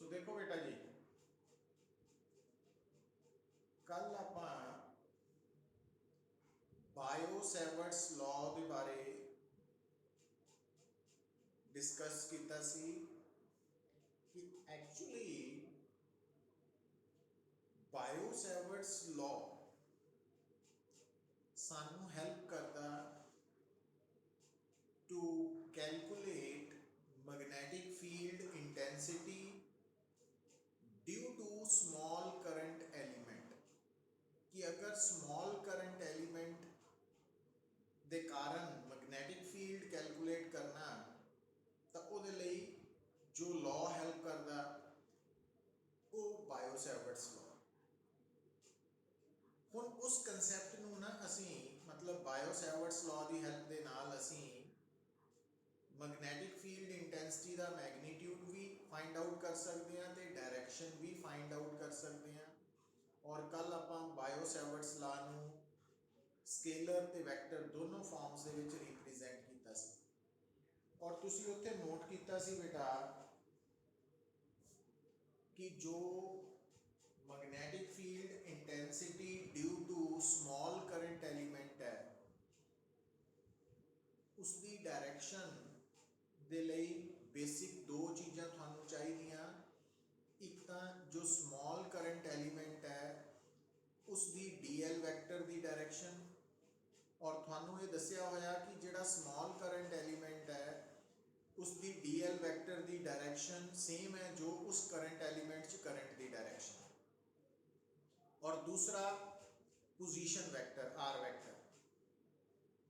सो देखो बेटा जी, कल आपां बायो-सैवर्ट्स लॉ के बारे डिस्कस किया सी कि एक्चुअली बायो-सैवर्ट्स लॉ सानू हेल्प करता to calculate magnetic field intensity due to small current element. कि अगर स्मॉल करंट एलिमेंट दे कारण मैग्नेटिक फील्ड कैलकुलेट करना तो उहदे लई जो लॉ हेल्प करता वो बायो-सैवर्ट्स लॉ। हुण उस कंसैप्ट नूं ना असीं मतलब बायो-सैवर्ट्स लॉ की हेल्प दे नाल असीं मैग्नेटिक फील्ड इंटेंसिटी का मैगनीट्यूड भी फाइंड आउट कर सकते हैं तो डायरैक्शन भी फाइंड आउट कर सकते हैं। और कल आपां बायो-सैवर्ट्स लॉ नूं स्केलर ते वैक्टर दोनों फॉर्म्स दे विच रिप्रजेंट कीता सी। और तुसीं उत्थे नोट कीता सी बेटा कि जो magnetic field intensity due to small current element है उसकी डायरैक्शन दे लई बेसिक दो चीज़ां तुहानूं चाहिदियां। एक तो जो स्मॉल करंट एलिमेंट है उसकी डी एल वैक्टर की डायरैक्शन, और तुहानूं ये दस्सिया होया कि जिहड़ा स्मॉल करंट एलिमेंट है उसकी डी एल वैक्टर की डायरैक्शन सेम है जो उस करंट एलिमेंट च करंट की डायरैक्शन। और दूसरा पोजीशन वैक्टर आर वैक्टर।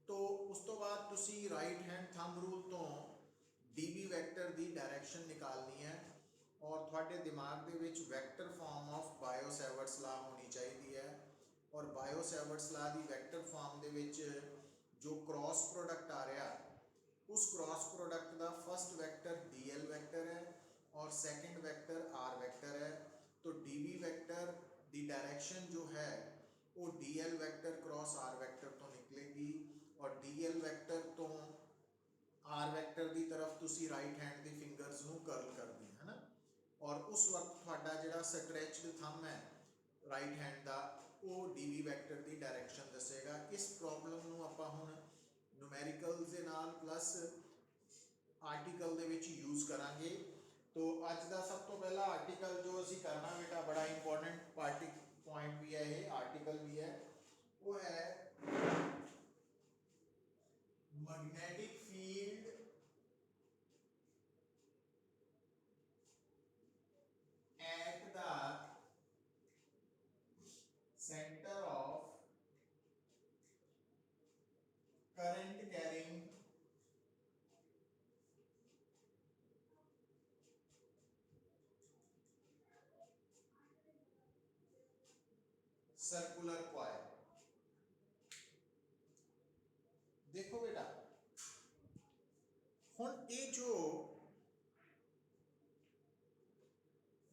तो उस तो बाद तुसी राइट हैंड थंब रूल तो डी बी वैक्टर की डायरैक्शन निकालनी है और थोड़े दिमाग के विच वैक्टर फॉर्म ऑफ बायो-सैवर्ट्स लॉ होनी चाहिए है। और बायो-सैवर्ट्स लॉ की वैक्टर फॉर्म के विच जो क्रॉस प्रोडक्ट आ रहा उस क्रॉस प्रोडक्ट का first vector D L vector है और सेकंड वैक्टर आर वैक्टर है। तो डी बी वैक्टर की डायरैक्शन जो है वो D L vector cross R vector तो निकलेगी और डी एल वैक्टर तो आर वैक्टर की तरफ तुसी राइट हैंड की फिंगर्स नूं कर्ल करनी है ना। और उस वक्त तुहाडा जिहड़ा स्ट्रैच्ड थंब है राइट हैंड का वो डी बी वैक्टर की डायरैक्शन दसेगा। इस प्रॉब्लम नूं आपां हुण न्यूमैरिकल्स दे नाल प्लस आर्टिकल दे विच यूज़ करांगे। तो अज का सब तो पहला आर्टिकल जो असी करना बेटा बड़ा इंपॉर्टेंट पॉइंट भी है, ये आर्टिकल भी है, वो है magnetic field at the centre of current carrying circular coil. देखो बेटा हुण ये जो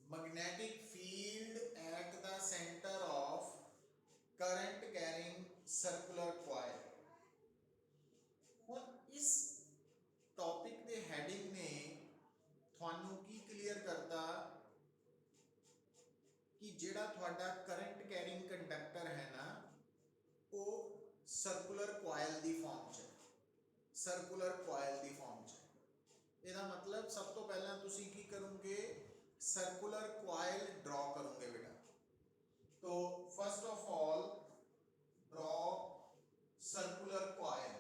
magnetic field at the centre of current carrying circular coil, हुण इस टॉपिक के हैडिंग ने थानू की क्लीयर करता कि जिहड़ा थोड़ा करंट कैरिंग कंडक्टर है ना वो सर्कुलर कॉइल की फॉर्म च सर्कुलर कॉइल की फॉर्म च। ਇਹਦਾ मतलब सब तो पहला तुसी की करोगे सर्कुलर कॉइल ड्रॉ करोगे बेटा। तो first of all draw circular coil.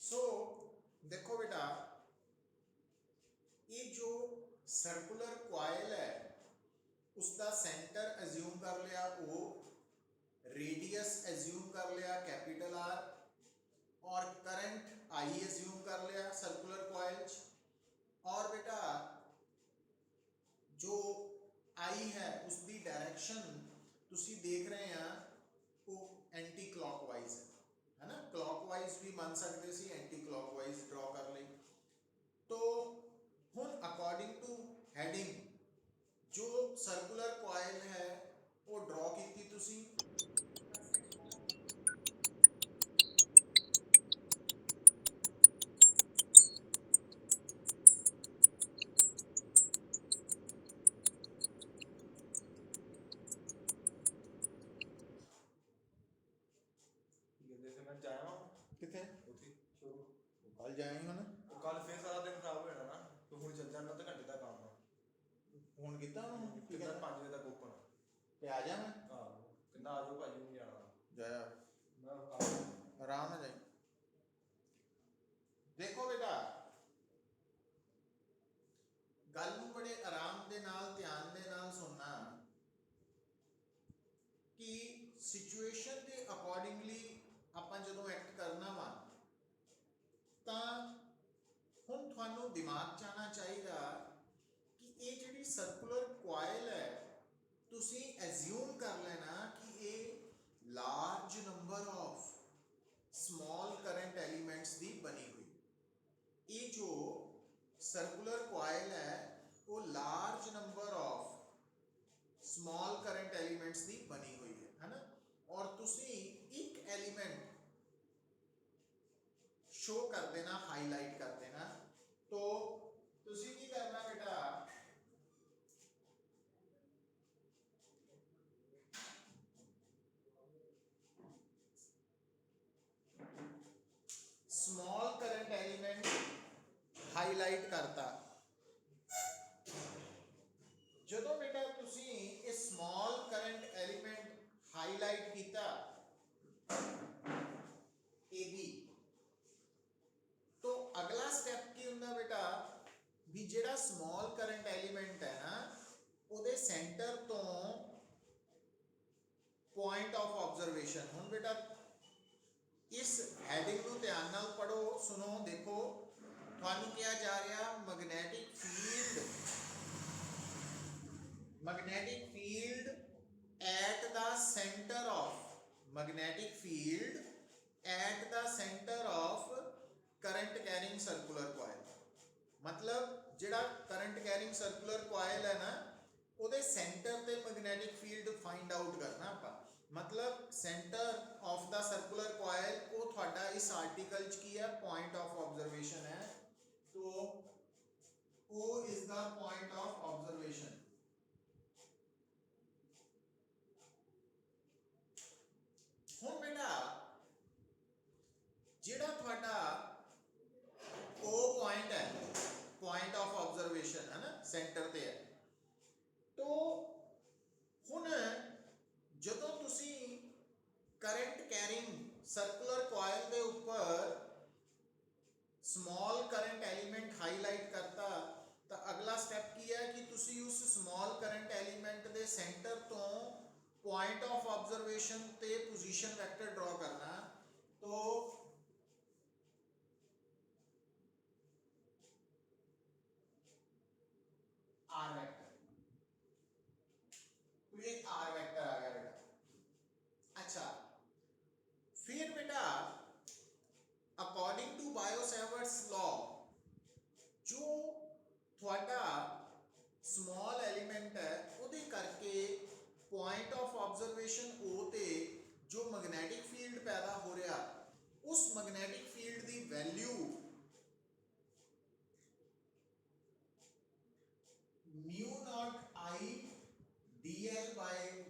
So देखो बेटा ये जो सर्कुलर कॉइल है उसका सेंटर एज्यूम कर लिया ओ, रेडियस एज्यूम कर लिया कैपिटल आर और करंट आई एज्यूम कर लिया सर्कुलर कॉइल। और बेटा जो आई है उसकी डायरेक्शन तुसी देख रहे हैं वो एंटी क्लॉकवाइज है ना। क्लॉकवाइज भी बन सकते सी, एंटी क्लॉकवाइज ड्रॉ कर ली। मैं जाया वां किथे ਉੱਥੇ ਸ਼ੁਰੂ कल जाएंगे ना ਉਹ ਕੱਲ ਫੇਰ ਸਾਰਾ ਦਿਨ ਖਰਾਬ ਹੋ ਜਾਣਾ ਨਾ ਤੂੰ ਹੁਣ ਚੱਲ ਜਾਣਾ ਤਾਂ ਘੰਟੇ ਦਾ ਕੰਮ ਆ फोन किया उन्होंने की ਕਿੰਨਾ कहता 5 ਵਜੇ ਤੱਕ ਓਪਨ पे आ जा मैं ਆਹੋ ਕਿੰਨਾ ਆ ਜਾਓ ਭਾਜੀ ਨੂੰ ਜਾਣਾ जाया ਮੈਂ आराम से जाए देखो बेटा गल नूं बड़े आराम दे नाल ध्यान दे नाल सुनना कि सिचुएशन के अकॉर्डिंगली आपां जदों एक्ट करना वा तां हुण तुहानूं दिमाग च आना चाहिदा कि ये जिहड़ी सर्कुलर कॉइल है तुसीं एज्यूम कर लेना कि ये large number of small current elements दी बनी हुई ये जो सर्कुलर कॉइल है वो large number of small current elements दी बनी हुई है ना और तुसी एक एलिमेंट शो कर देना हाईलाइट कर देना तो तुसी की करना बेटा स्मॉल करंट एलिमेंट हाईलाइट करता ਜਦੋਂ बेटा तुसी ये स्मॉल करंट एलिमेंट हाईलाइट किया AB तो अगला स्टेप की हुंदा बेटा भी जेड़ा स्मॉल करंट एलिमेंट है ना ਉਹਦੇ सेंटर तो पॉइंट ऑफ ऑब्जर्वेशन हुण बेटा इस हेडिंग को ध्यान नाल पढ़ो सुनो देखो ਤੁਹਾਨੂੰ ਕਿਹਾ ਜਾ ਰਿਹਾ magnetic field at the center of magnetic field at the center of current carrying circular coil मतलब ਜਿਹੜਾ करंट carrying circular coil है ना ਉਹਦੇ सेंटर ਤੇ magnetic field find out करना ਆਪਾਂ मतलब centre of the circular coil वो ਤੁਹਾਡਾ इस आर्टिकल च की है पॉइंट ऑफ ऑब्जर्वेशन है तो O is the point of observation ਹੁਣ बेटा ਜਿਹੜਾ ਤੁਹਾਡਾ O पॉइंट है पॉइंट ऑफ ऑब्जर्वेशन है ना सेंटर ਤੇ है तो ਹੁਣ ਜਦੋਂ ਤੁਸੀਂ करंट कैरिंग सर्कुलर कॉइल के ऊपर स्मॉल करंट एलिमेंट हाईलाइट करता तो अगला स्टेप की है कि तुसी उस स्मॉल करंट एलिमेंट के सेंटर तो पॉइंट ऑफ ऑब्जर्वेशन ते पोजीशन वेक्टर ड्रॉ करना तो आर वेक्टर तो ये आर वेक्टर आ गया बेटा अच्छा फिर बेटा अकॉर्डिंग टू बायो-सैवर्ट्स लॉ जो थोड़ा स्मॉल एलिमेंट है ਉਹਦੇ ਕਰਕੇ पॉइंट ऑफ ऑब्जर्वेशन O ਤੇ जो मैग्नेटिक फील्ड पैदा हो रहा उस मैग्नेटिक फील्ड की value mu naught I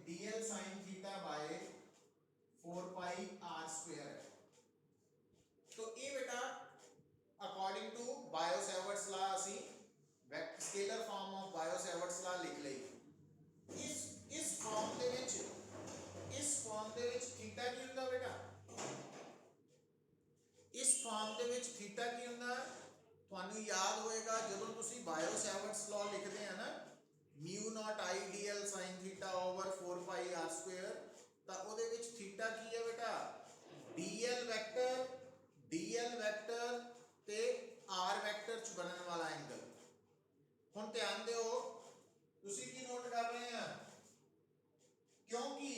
dl sin theta by 4 pi r square है तो ये बेटा अकॉर्डिंग टू बायो-सैवर्ट्स लॉ असी स्केलर फॉर्म ऑफ बायो-सैवर्ट्स लॉ लिख लई इस फॉर्म दे विच थीटा की हुंदा बेटा इस फॉर्म दे विच थीटा की हुंदा ਤੁਹਾਨੂੰ याद होएगा ਜਦੋਂ ਤੁਸੀਂ बायो-सैवर्ट्स लॉ लिखते हैं ना mu naught I dl sin theta over 4 pi r square ਤਾਂ ਉਹਦੇ ਵਿੱਚ थीटा की है बेटा dl वेक्टर ਤੇ r वेक्टर ਚ ਬਣਨ ਵਾਲਾ एंगल ਹੁਣ ਧਿਆਨ ਦਿਓ ਤੁਸੀਂ ਕੀ ਨੋਟ ਕਰ ਰਹੇ ਆ क्योंकि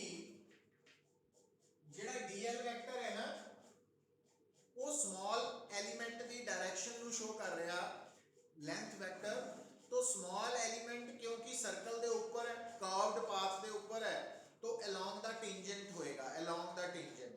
ਜਿਹੜਾ dl वेक्टर है ना वो स्मॉल एलिमेंट की डायरेक्शन ਨੂੰ शो कर रहा लेंथ वेक्टर तो स्मॉल एलिमेंट क्योंकि सर्कल के ऊपर है कर्व्ड पाथ के ऊपर है तो अलोंग द टेंजेंट होएगा अलोंग द टेंजेंट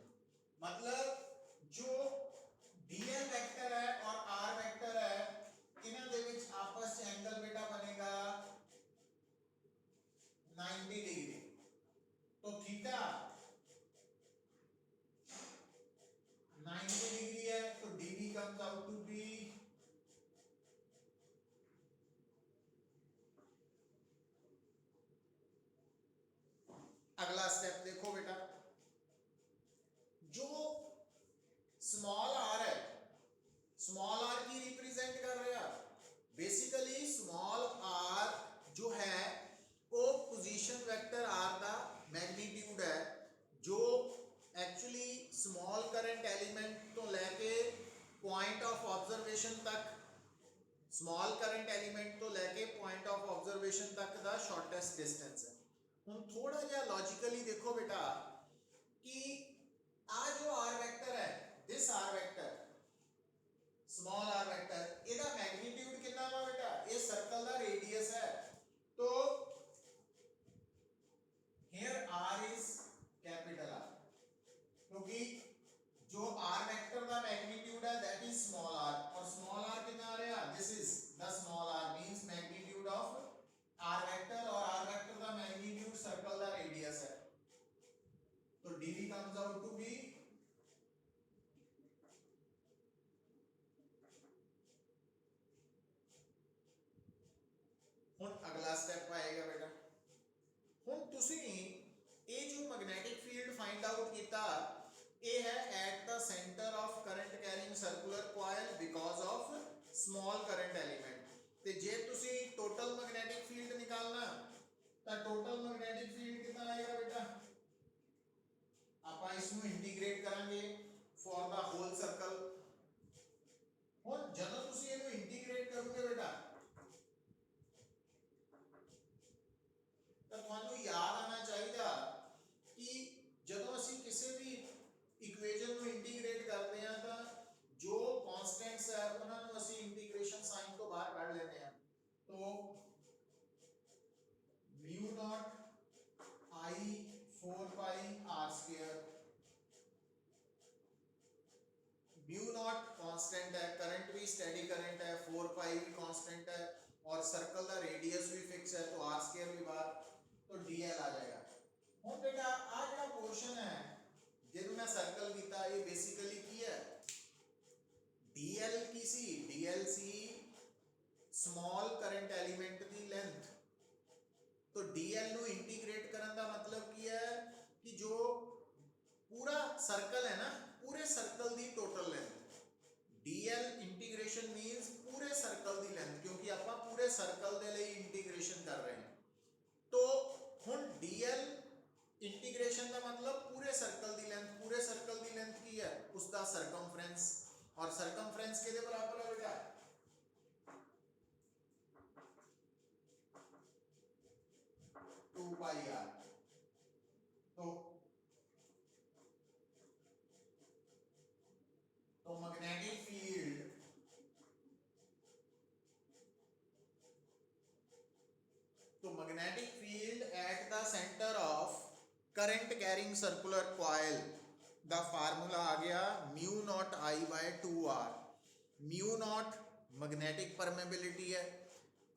अगला स्टेप देखो बेटा, जो स्मॉल आर है, स्मॉल आर की रिप्रेजेंट कर रहे हैं। बेसिकली स्मॉल आर जो है वो पोजीशन वेक्टर आर का मैग्नीट्यूड है, जो एक्चुअली स्मॉल करंट एलिमेंट तो लेके पॉइंट ऑफ ऑब्जर्वेशन तक, स्मॉल करंट एलिमेंट तो लेके पॉइंट ऑफ ऑब्जर्वेशन तक दा शॉर्टेस्ट डिस्टेंस है। हुण थोड़ा जिहा लॉजिकली देखो बेटा कि आ जो आर वेक्टर है, this r vector, small r vector, ਇਹਦਾ मैग्नीट्यूड कितना वा बेटा, ये सर्कल दा रेडियस है। तो here r is capital R, क्योंकि जो r वेक्टर दा मैग्नीट्यूड है दैट इज स्मॉल r, और स्मॉल r कितना आ रहा, this is the small r means magnitude of r vector, और r वेक्टर दा मैग्नीट्यूड सर्कल दा रेडियस है। तो dv comes out to be ਹੁਣ ਅਗਲਾ ਸਟੈਪ ਆਏਗਾ ਬੇਟਾ, ਹੁਣ ਤੁਸੀਂ ਇਹ ਜੋ ਮੈਗਨੈਟਿਕ ਫੀਲਡ ਫਾਈਂਡ ਆਊਟ ਕੀਤਾ, ਇਹ ਹੈ at the centre of current carrying circular coil because of small current element. ਤੇ ਜੇ ਤੁਸੀਂ ਟੋਟਲ ਮੈਗਨੈਟਿਕ ਫੀਲਡ ਨਿਕਾਲਣਾ ਤਾਂ ਟੋਟਲ ਮੈਗਨੈਟਿਕ ਫੀਲਡ ਕਿੰਨਾ ਆਏਗਾ ਬੇਟਾ, ਆਪਾਂ ਇਸ ਨੂੰ ਇੰਟੀਗ੍ਰੇਟ ਕਰਾਂਗੇ ਫॉर ਦਾ ਹੋਲ ਸਰਕਲ। ਹੁਣ ਜਦੋਂ ਤੁਸੀਂ ਇਹਨੂੰ ਇੰਟੀਗ੍ਰੇਟ ਕਰੋਗੇ ਬੇਟਾ ਤਾਂ ਤੁਹਾਨੂੰ ਯਾਦ ਆਣਾ ਚਾਹੀਦਾ ਕਿ ਜਦੋਂ ਅਸੀਂ ਕਿਸੇ ਵੀ ਇਕੁਏਸ਼ਨ ਨੂੰ ਇੰਟੀਗ੍ਰੇਟ ਕਰਦੇ ਹਾਂ ਤਾਂ ਜੋ ਕਨਸਟੈਂਟਸ ਹੈ ਉਹਨਾਂ ਨੂੰ ਅਸੀਂ ਇੰਟੀਗ੍ਰੇਸ਼ਨ ਸਾਈਨ ਤੋਂ ਬਾਹਰ ਕੱਢ ਲੈਂਦੇ ਹਾਂ। तो mu not I 4 pi r square, mu naught constant है, करंट भी स्टेडी करंट है, 4 पाई भी कांस्टेंट है, और सर्कल का रेडियस भी फिक्स है, तो आर स्क्वायर भी बाहर, तो डीएल आ जाएगा। ਹੁਣ बेटा आ ਜਿਹੜਾ पोर्शन है ਜਿਹਨੂੰ मैं सर्कल ਕੀਤਾ, ਇਹ बेसिकली ਕੀ है, डीएल की सी, DL C small current element की लेंथ। तो डीएल ਨੂੰ इंटीग्रेट करने का मतलब ਕੀ है कि जो पूरा सर्कल है ना, पूरे सर्कल की total length, DL integration means पूरे सर्कल की लेंथ, क्योंकि आप पूरे सर्कल के लिए इंटीग्रेशन कर रहे हैं। तो हुण डीएल इंटीग्रेशन का मतलब पूरे सर्कल की लेंथ, पूरे सर्कल की लेंथ की है उसका सरकमफ्रेंस, और सरकमफ्रेंस के बराबर है बेटा 2 पाई आर। तो magnetic field at the centre of current carrying circular coil, the formula आ गया mu not I by 2r। Mu nought magnetic permeability है,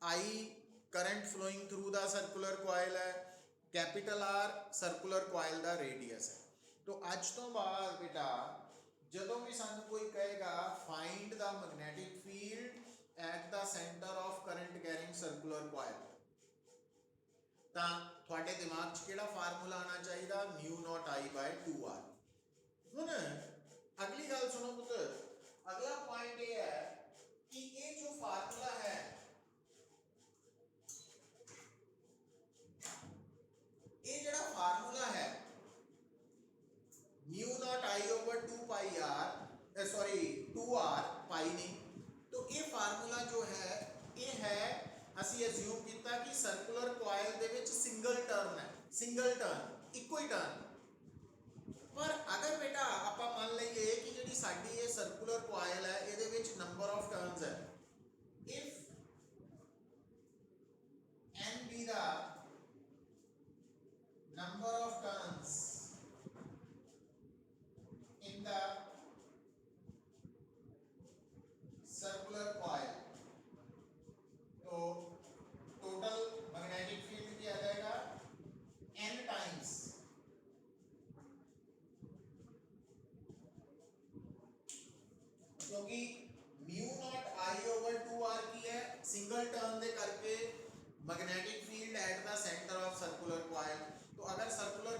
I current flowing through the circular coil है, capital R circular coil दा radius है। तो अज तो बाद बेटा जदों भी सानू कोई कहेगा find the magnetic field at the centre of current carrying circular coil, ਤਾਂ ਤੁਹਾਡੇ ਦਿਮਾਗ 'ਚ ਕਿਹੜਾ ਫਾਰਮੂਲਾ ਆਣਾ ਚਾਹੀਦਾ, mu naught I by 2r। ਹੁਣ ਅਗਲੀ ਗੱਲ ਸੁਣੋ ਪੁੱਤ, ਅਗਲਾ ਪੁਆਇੰਟ ਇਹ ਹੈ ਕਿ ਇਹ ਜੋ ਫਾਰਮੂਲਾ ਹੈ, ਇਹ ਜਿਹੜਾ ਫਾਰਮੂਲਾ ਹੈ mu not I over 2 pi r, sorry 2r pi नहीं, तो ये फार्मूला जो है ये है, ਅਸੀਂ ਅਸਿਊਮ ਕੀਤਾ ਕਿ ਸਰਕੂਲਰ ਕੋਇਲ ਦੇ ਵਿੱਚ ਸਿੰਗਲ ਟਰਨ ਹੈ, ਸਿੰਗਲ ਟਰਨ, ਇੱਕੋ ਹੀ ਟਰਨ। ਪਰ ਅਗਰ ਬੇਟਾ ਆਪਾਂ ਮੰਨ ਲਈਏ ਕਿ ਜਿਹੜੀ ਸਾਡੀ ਇਹ ਸਰਕੂਲਰ ਕੋਇਲ ਹੈ ਇਹਦੇ ਵਿੱਚ ਨੰਬਰ ਆਫ ਟਰਨਸ ਹੈ, if n be the number of turns in the circular coil, तो टोटल मैग्नेटिक फील्ड क्या आ जाएगा n टाइम्स, क्योंकि mu naught I over 2r की है, सिंगल टर्न दे करके magnetic field at the centre of circular coil. तो अगर circular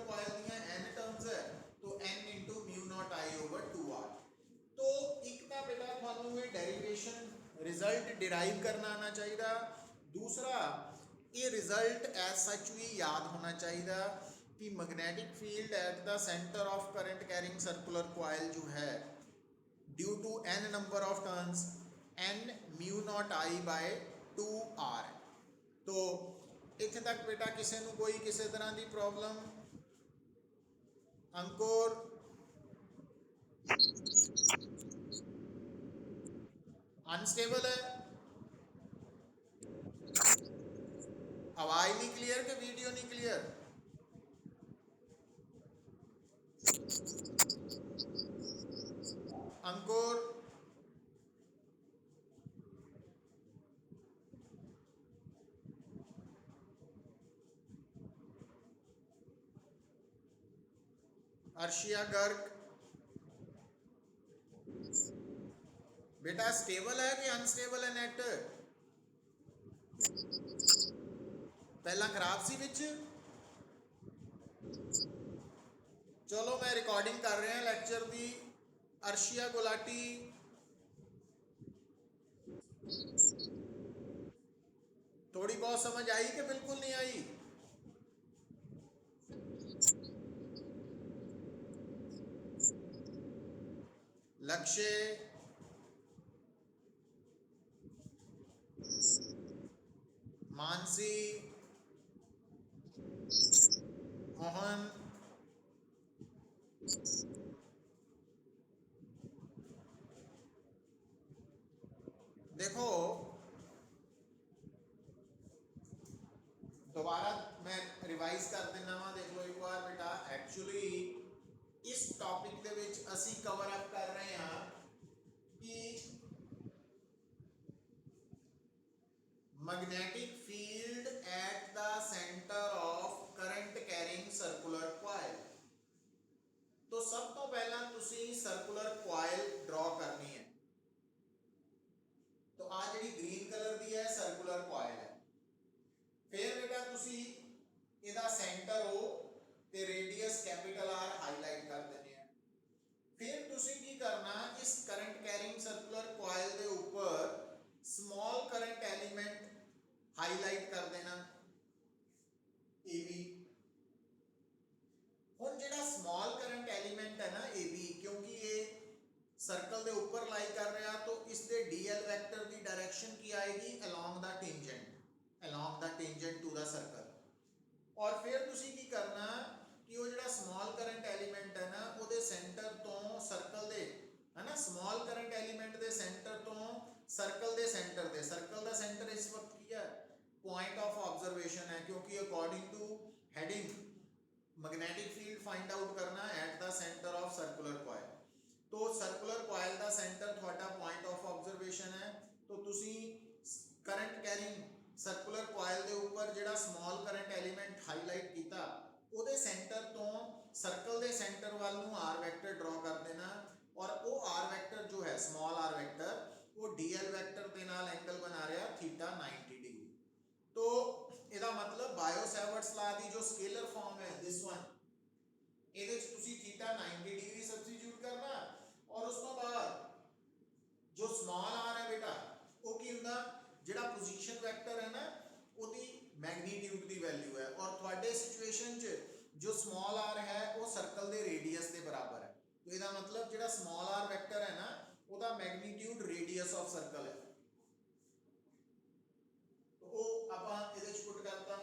result derive करना आना चाहिए। दूसरा, ये रिजल्ट एज सच भी याद होना चाहिए कि magnetic field at the centre of current carrying circular coil जो है due to n number of turns n mu not I by 2r। तो इत्थे तक बेटा किसी को कोई किसी तरह की प्रॉब्लम? अंकुर, अनस्टेबल है, आवाज नहीं क्लियर कि वीडियो नहीं क्लियर? अंकुर, अर्शिया गर्ग, बेटा स्टेबल है कि अनस्टेबल है नेट? पहला खराब सी विच। चलो मैं रिकॉर्डिंग कर रहा लैक्चर की। अर्शिया गुलाटी, थोड़ी बहुत समझ आई कि बिल्कुल नहीं आई? लक्ष्य, मानसी, मोहन, देखो दोबारा मैं रिवाइज कर देना वा। देख लो एक बार बेटा, एक्चुअली इस टॉपिक ਦੇ ਵਿੱਚ ਅਸੀਂ कवर अप कर रहे हैं कि magnetic field at the centre of current carrying circular coil. तो सब तो पहला तुसी सर्कुलर कॉइल ड्रॉ करनी है। तो आ जी ग्रीन कलर दी है सर्कुलर कॉइल है। फिर बेटा तुसी ਇਹਦਾ सेंटर हो ते रेडियस कैपिटल R हाईलाइट कर देने हैं। फिर तुसी की करना, इस करंट कैरिंग सर्कुलर कॉइल के ऊपर स्मॉल करंट एलिमेंट हाईलाइट कर देना AB। हुण जिहड़ा स्मॉल करंट एलिमेंट है ना AB, क्योंकि ये सर्कल के ऊपर लाई कर रहा, तो इसके DL वैक्टर की डायरेक्शन की आएगी along the tangent to the circle. और फिर तुसी की करना कि वो जिहड़ा स्मॉल करंट एलिमेंट है ना, ਉਹਦੇ सेंटर तो सर्कल दे है ना, स्मॉल करंट एलिमेंट दे सेंटर तो सर्कल दे सेंटर दे, सर्कल दा सेंटर इस वक्त की है पॉइंट ऑफ ऑब्जर्वेशन है, क्योंकि according to heading magnetic field find out करना at the centre of circular coil. तो सर्कुलर कॉइल दा सेंटर थोड़ा पॉइंट ऑफ ऑब्जर्वेशन है। तो तुसी करंट कैरिंग सर्कुलर कॉइल के ऊपर जिहड़ा स्मॉल करंट एलिमेंट हाईलाइट किया, ਉਹਦੇ सेंटर तो सर्कल के सेंटर वाल नूं R वैक्टर ड्रॉ कर देना। और वो R वैक्टर जो है स्मॉल R वैक्टर, वो DL वैक्टर के नाल एंगल बना रहा थीटा 90 डिग्री। तो ਇਹਦਾ मतलब बायो सैवर्ट्स लॉ की जो स्केलर फॉर्म है दिस वन, ਇਹਦੇ ਵਿੱਚ ਤੁਸੀਂ थीटा 90 डिग्री सब्स्टिट्यूट करना। और उस तो बाद जो स्मॉल r है बेटा, वो की ਹੁੰਦਾ, ਜਿਹੜਾ पोजीशन वेक्टर है ना, ਉਹਦੀ मैग्नीट्यूड की वैल्यू है। और थोड़े सिचुएशन च जो स्मॉल r है वो सर्कल के रेडियस के बराबर है। तो ਇਹਦਾ मतलब ਜਿਹੜਾ स्मॉल r वेक्टर है ना, ਉਹਦਾ मैग्नीट्यूड रेडियस ऑफ सर्कल है। तो वो ਆਪਾਂ ਇਹਦੇ ਚ पुट करता।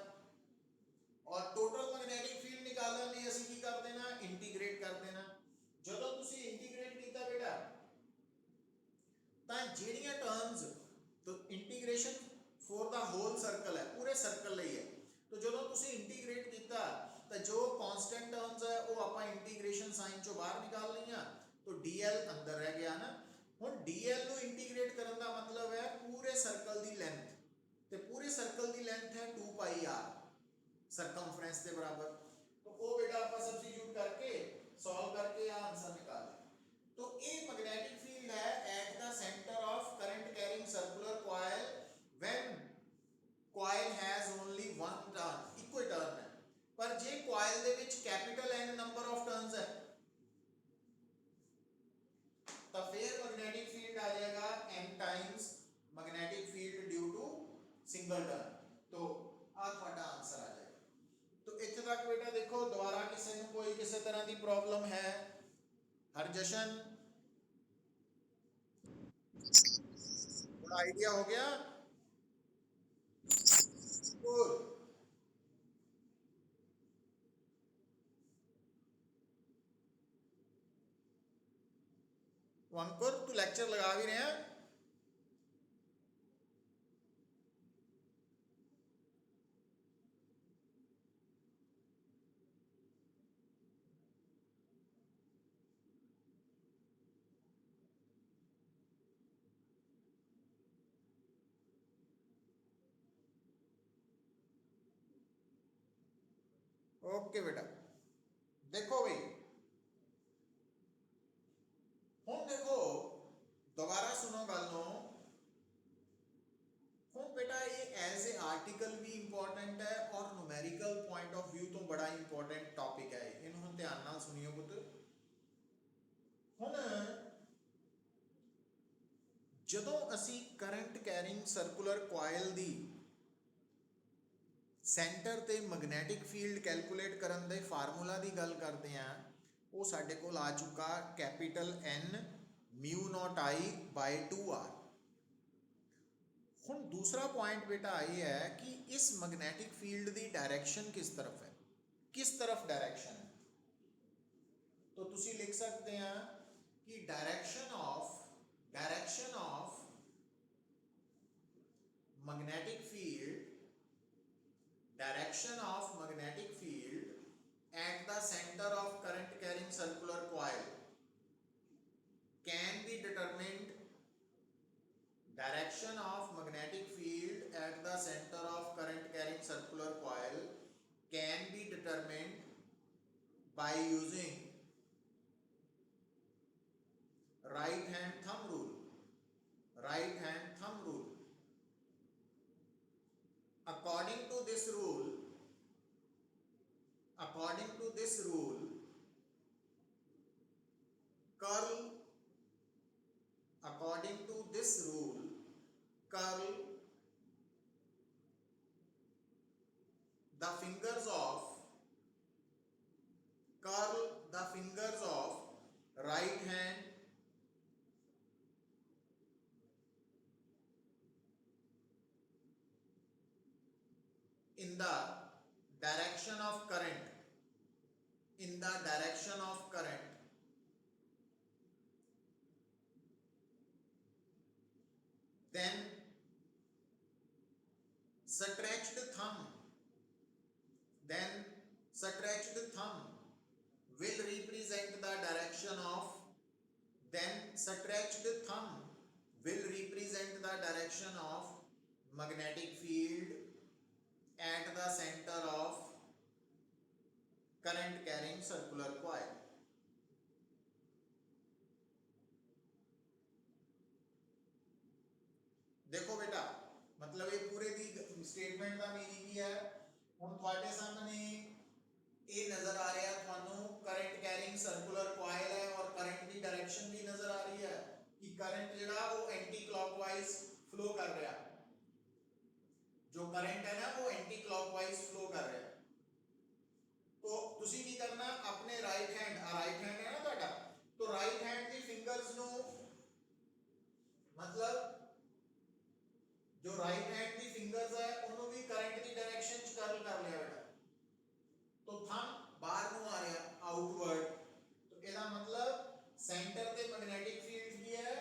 और टोटल मैग्नेटिक फील्ड निकालने ਲਈ ਅਸੀਂ ਕੀ ਕਰ ਦੇਣਾ, ਇੰਟੀਗ੍ਰੇਟ ਕਰ ਦੇਣਾ। ਜਦੋਂ ਤੁਸੀਂ ਇੰਟੀਗ੍ਰੇਟ ਕੀਤਾ बेटा, ਤਾਂ ਜਿਹੜੀਆਂ टर्म्स, तो integration for the whole circle है, पूरे सर्कल ਲਈ है। तो ਜਦੋਂ ਤੁਸੀਂ इंटीग्रेट ਕੀਤਾ ਤਾਂ जो कांस्टेंट टर्म्स है वो ਆਪਾਂ इंटीग्रेशन साइन चो बाहर निकाल ਲਈਆਂ। तो DL अंदर रह गया ना। ਹੁਣ DL ਨੂੰ इंटीग्रेट ਕਰਨ ਦਾ मतलब है पूरे सर्कल की लेंथ, ਤੇ पूरे सर्कल की लेंथ है 2 पाई r सरकमफ्रेंस के बराबर। तो वो बेटा आप सब्स्टिट्यूट करके सॉल्व करके आंसर निकाल लें। तो ये मैग्नेटिक फील्ड है at the centre of current carrying circular coil when coil has only one turn, इक्को टर्न है। पर जे कॉइल दे which capital N number of turns है, तो फिर मैग्नेटिक फील्ड आ जाएगा n टाइम्स मैग्नेटिक की प्रॉब्लम है? हरजशन, थोड़ा आइडिया हो गया? और तो अंकुर तू लेक्चर लगा भी रहे हैं? ओके बेटा, देखो भाई, ਹੁਣ देखो दोबारा सुनो गल नूं। ਹੁਣ बेटा ये एज ए आर्टिकल भी इंपॉर्टेंट है और न्यूमेरिकल पॉइंट ऑफ व्यू तो बड़ा इंपॉर्टेंट टॉपिक है। ਇਹਨੂੰ ਹੁਣ ਧਿਆਨ ਨਾਲ ਸੁਣਿਓ ਪੁੱਤ। ਹੁਣ ਜਦੋਂ ਅਸੀਂ ਕਰੰਟ ਕੈਰਿੰਗ ਸਰਕੂਲਰ ਕੋਇਲ ਦੀ ਸੈਂਟਰ ਤੇ ਮੈਗਨੈਟਿਕ ਫੀਲਡ ਕੈਲਕੂਲੇਟ ਕਰਨ ਦੇ ਫਾਰਮੂਲਾ ਦੀ ਗੱਲ ਕਰਦੇ ਆ, ਉਹ ਸਾਡੇ ਕੋਲ ਆ ਚੁੱਕਾ capital N mu not I by 2r। ਹੁਣ दूसरा पॉइंट बेटा ये है कि इस मैग्नेटिक फील्ड की डायरेक्शन किस तरफ है, किस तरफ डायरेक्शन है। तो तुसी लिख सकते हैं कि direction of magnetic field at the center of current carrying circular coil can be determined direction of magnetic field at the center of current carrying circular coil can be determined by using right hand thumb rule। according to this rule curl the fingers of right hand in the direction of current, then stretched thumb will represent the direction of magnetic field at the center of current carrying circular coil। देखो बेटा, मतलब ये पूरे दी statement का meaning ही है। ਹੁਣ ਤੁਹਾਡੇ ਸਾਹਮਣੇ ਇਹ नजर आ रहा है ਤੁਹਾਨੂੰ करंट कैरिंग सर्कुलर कॉइल है और करंट की डायरेक्शन भी नजर आ रही है कि करंट ਜਿਹੜਾ वो एंटी क्लॉकवाइज फ्लो कर रहा है। जो करंट है ना वो एंटी क्लॉकवाइज फ्लो कर रहा है। तो ਤੁਸੀਂ ਕੀ ਕਰਨਾ, ਆਪਣੇ राइट हैंड है ना ਤੁਹਾਡਾ, तो राइट हैंड ਦੀ ਫਿੰਗਰਸ ਨੂੰ मतलब जो राइट हैंड की फिंगर्स है उन्होंने भी करंट की डायरेक्शन च कर्ल कर लिया बेटा। तो थंब बाहर नु आ रहा आउटवर्ड, तो इसका मतलब सेंटर ते मैग्नेटिक फील्ड की है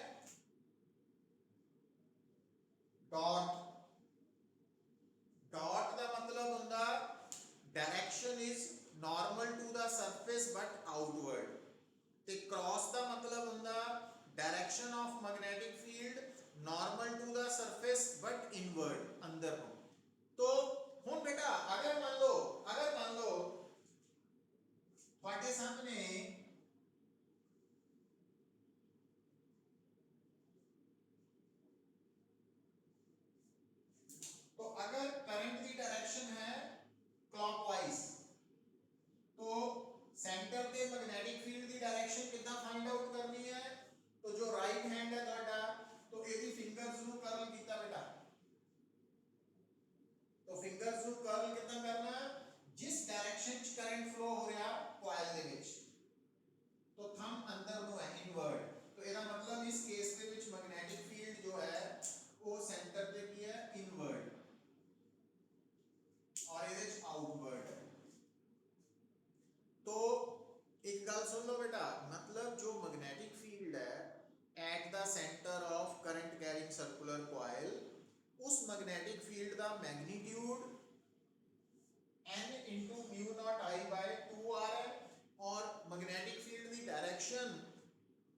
डॉट का मतलब होता direction is normal to the surface but outward.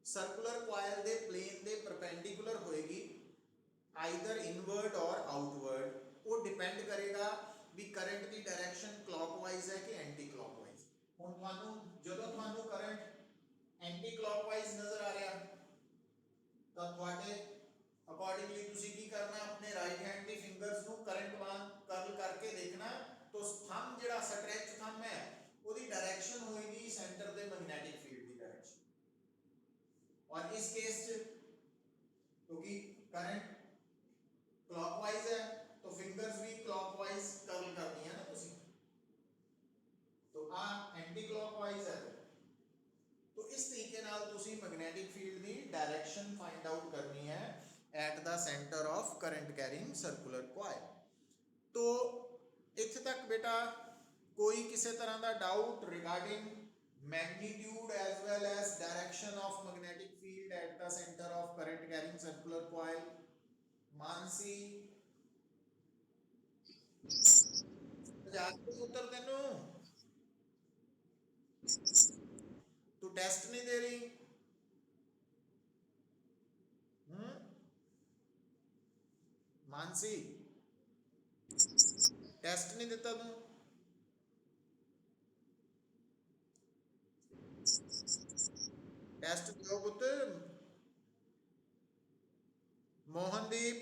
Circular coil ਦੇ ਪਲੇਨ ਦੇ ਪਰਪੈਂਡੀਕੂਲਰ ਹੋਏਗੀ, ਆਈਦਰ ਇਨਵਰਡ ਔਰ ਆਊਟਵਰਡ। ਉਹ ਡਿਪੈਂਡ ਕਰੇਗਾ ਵੀ ਕਰੰਟ ਦੀ ਡਾਇਰੈਕਸ਼ਨ ਕਲੌਕਵਾਈਜ਼ ਹੈ ਕਿ ਐਂਟੀ ਕਲੌਕਵਾਈਜ਼। ਹੁਣ ਤੁਹਾਨੂੰ ਕਰੰਟ ਐਂਟੀ ਕਲੌਕਵਾਈਜ਼ ਨਜ਼ਰ ਆ ਰਿਹਾ ਤਾਂ ਤੁਹਾਡੇ ਅਕੋਰਡਿੰਗਲੀ ਤੁਸੀਂ ਕੀ ਕਰਨਾ, ਆਪਣੇ ਰਾਈਟ ਹੈਂਡ ਦੀ ਫਿੰਗਰਸ ਨੂੰ ਕਰੰਟ ਵਾਂਗ ਕਰਲ ਕਰਕੇ ਦੇਖਣਾ। तो थंब ਜਿਹੜਾ ਸਟ੍ਰੈਚ ਥੰਬ ਹੈ ਉਹਦੀ ਡਾਇਰੈਕਸ਼ਨ ਹੋਏਗੀ ਸੈਂਟਰ ਦੇ ਮੈਗਨੈਟਿਕ ਫੀਲਡ ਦੀ ਡਾਇਰੈਕਸ਼ਨ। और इस केस क्योंकि करंट क्लॉकवाइज है तो फिंगर्स भी क्लॉकवाइज कर्ल करनी है ना तुसी, तो आ एंटी क्लॉकवाइज है। तो इस तरीके नाल तुसी magnetic field the direction find out करनी है at the centre of current carrying circular coil. तो इत्थे तक बेटा कोई किसी तरह का doubt regarding magnitude as well as direction of magnetic field at the center of current carrying circular coil? Mansi उत्तर तेनू तू टेस्ट नहीं दे रही? मानसी टेस्ट नहीं देता तू? टेस्ट दो पुत्र। मोहनदीप